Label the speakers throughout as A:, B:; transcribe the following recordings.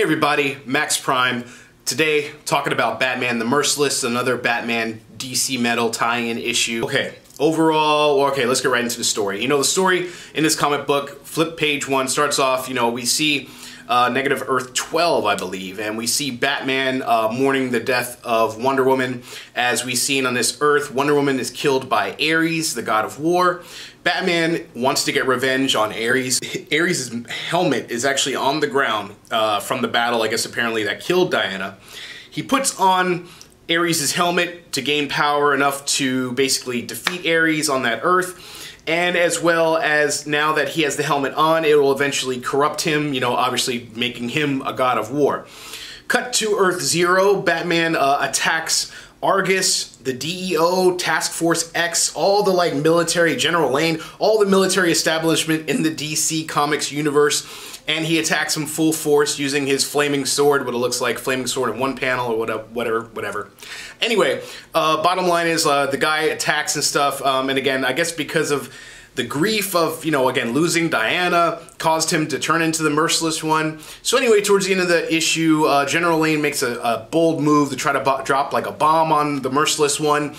A: Hey everybody, Max Prime. Today, talking about Batman the Merciless, another Batman DC Metal tie-in issue. Okay, let's get right into the story. You know, the story in this comic book, flip page 1, starts off, we see negative Earth 12, I believe, and we see Batman mourning the death of Wonder Woman. As we've seen on this Earth, Wonder Woman is killed by Ares, the god of war. Batman wants to get revenge on Ares. Ares' helmet is actually on the ground from the battle, I guess apparently, that killed Diana. He puts on Ares' helmet to gain power enough to basically defeat Ares on that Earth. And as well as now that he has the helmet on, it will eventually corrupt him, obviously making him a god of war. Cut to Earth 0, Batman attacks Argus, the DEO, Task Force X, all the military, General Lane, all the military establishment in the DC Comics universe, and he attacks him full force using his flaming sword, what it looks like, flaming sword in one panel or whatever. Anyway, bottom line is the guy attacks and stuff, and again, I guess because of the grief of, again, losing Diana caused him to turn into the Merciless One. So anyway, towards the end of the issue, General Lane makes a bold move to try to drop like a bomb on the Merciless One.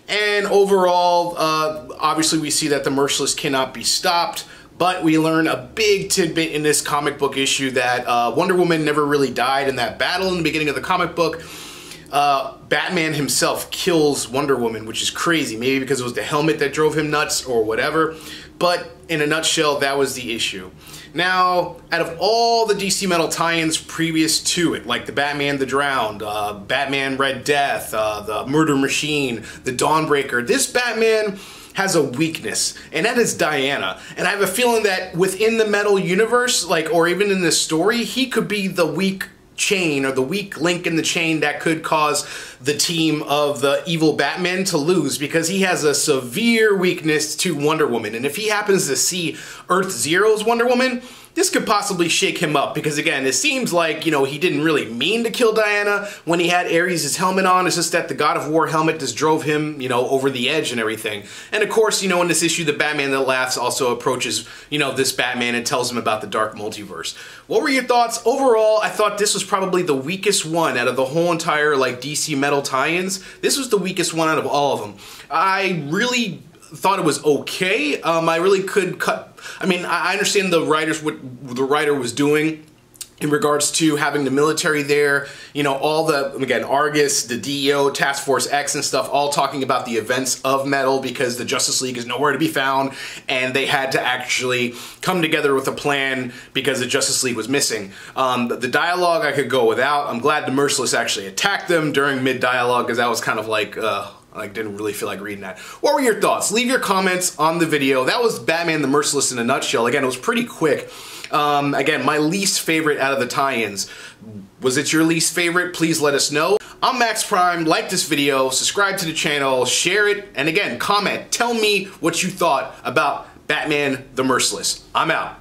A: And overall, obviously we see that the Merciless cannot be stopped. But we learn a big tidbit in this comic book issue that Wonder Woman never really died in that battle in the beginning of the comic book. Batman himself kills Wonder Woman, which is crazy. Maybe because it was the helmet that drove him nuts or whatever. But in a nutshell, that was the issue. Now, out of all the DC Metal tie-ins previous to it, like the Batman the Drowned, Batman Red Death, the Murder Machine, the Dawnbreaker, this Batman has a weakness, and that is Diana. And I have a feeling that within the Metal universe, or even in this story, he could be the weak chain or the weak link in the chain that could cause the team of the evil Batman to lose, because he has a severe weakness to Wonder Woman. And if he happens to see Earth Zero's Wonder Woman, this could possibly shake him up, because again, it seems like, he didn't really mean to kill Diana when he had Ares' helmet on. It's just that the God of War helmet just drove him, over the edge and everything. And of course, in this issue, the Batman that laughs also approaches, this Batman and tells him about the dark multiverse. What were your thoughts? Overall, I thought this was probably the weakest one out of the whole entire, DC Metal tie-ins. This was the weakest one out of all of them. I really thought it was okay. I really could cut. I understand what the writer was doing in regards to having the military there, all the, again, Argus, the DEO, Task Force X and stuff, all talking about the events of Metal, because the Justice League is nowhere to be found, and they had to actually come together with a plan because the Justice League was missing. The dialogue I could go without. I'm glad the Merciless actually attacked them during mid-dialogue, because that was kind of I didn't really feel like reading that. What were your thoughts? Leave your comments on the video. That was Batman the Merciless in a nutshell. Again, it was pretty quick. Again, my least favorite out of the tie-ins. Was it your least favorite? Please let us know. I'm Max Prime. Like this video, subscribe to the channel, share it, and again, comment. Tell me what you thought about Batman the Merciless. I'm out.